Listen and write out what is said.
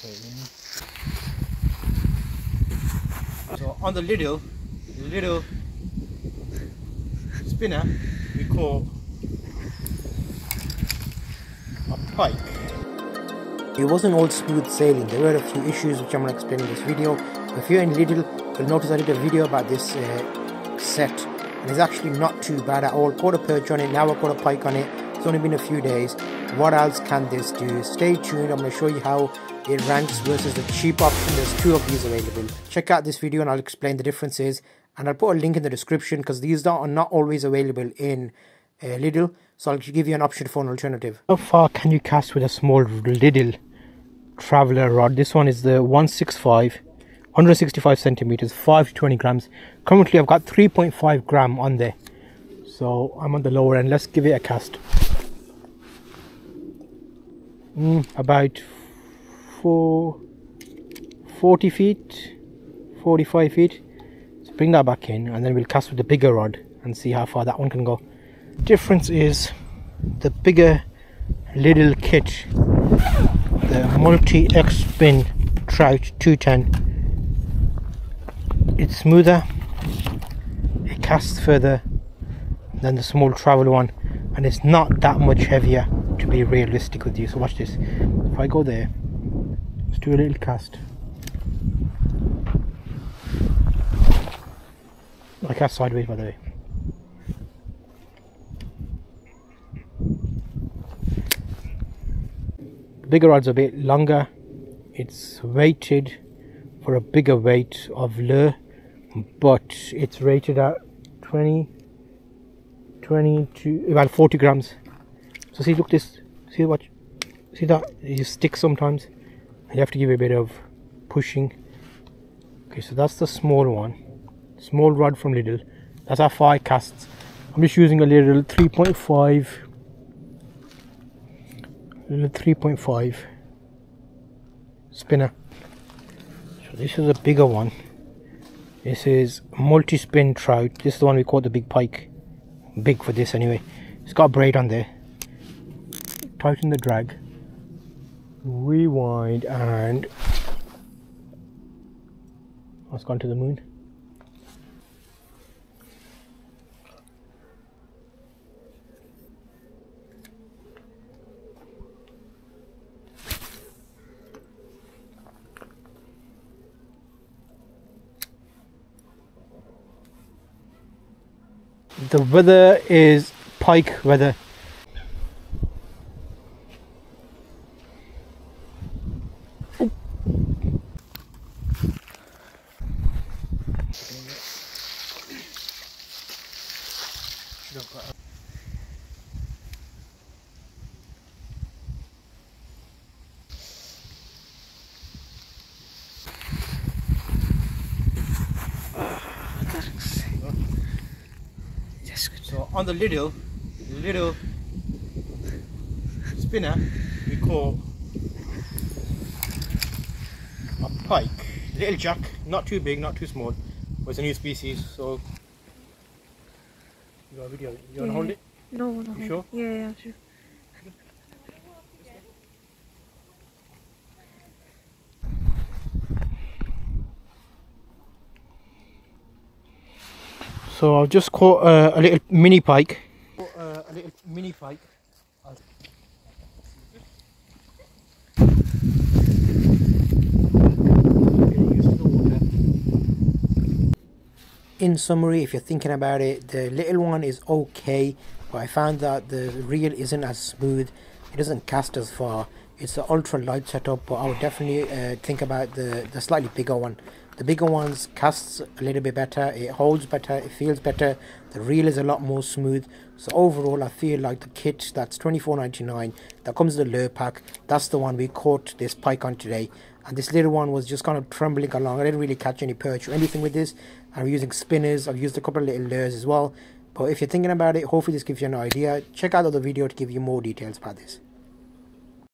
So on the Lidl spinner, we call a pike. It wasn't all smooth sailing. There were a few issues which I'm going to explain in this video. If you're in Lidl, you'll notice I did a video about this set, and it's actually not too bad at all. Caught a perch on it, now I've got a pike on it. It's only been a few days. What else can this do? Stay tuned, I'm going to show you how it ranks versus the cheap option. There's two of these available. Check out this video and I'll explain the differences, and I'll put a link in the description because these are not always available in Lidl, so I'll give you an option for an alternative. How far can you cast with a small Lidl traveler rod? This one is the 165 centimeters, 5 to 20 grams. Currently I've got 3.5 gram on there, so I'm on the lower end. Let's give it a cast. About 40 feet, 45 feet. So bring that back in, and then we'll cast with the bigger rod and see how far that one can go. Difference is the bigger Lidl kit, the multi-X spin trout 210. It's smoother, it casts further than the small travel one, and it's not that much heavier, to be realistic with you. So watch this. If I go there, let's do a little cast. I cast sideways, by the way. The bigger rod's a bit longer. It's weighted for a bigger weight of lure, but it's rated at 20 to about 40 grams. So see, look this, see what, see that you stick sometimes, you have to give it a bit of pushing. Okay, so that's the small one, small rod from Lidl. That's our 5 casts. I'm just using a little 3.5 spinner. So this is a bigger one. This is multi-spin trout. This is the one we call the big pike. Big for this anyway. It's got a braid on there. Tighten the drag, rewind, and it's gone to the moon. The weather is pike weather. So on the Lidl spinner, we call a pike. Little jack, not too big, not too small, but it's a new species. So you got a video. You want to hold it? No, no. You sure? Yeah, sure. So I've just caught a little mini pike. In summary, if you're thinking about it, the little one is okay, but I found that the reel isn't as smooth. It doesn't cast as far. It's an ultra light setup, but I would definitely think about the slightly bigger one. The bigger ones casts a little bit better, it holds better, it feels better, the reel is a lot more smooth. So overall I feel like the kit that's $24.99 that comes with the lure pack, that's the one we caught this pike on today. And this little one was just kind of trembling along. I didn't really catch any perch or anything with this. I'm using spinners, I've used a couple of little lures as well. But if you're thinking about it, hopefully this gives you an idea. Check out the other video to give you more details about this.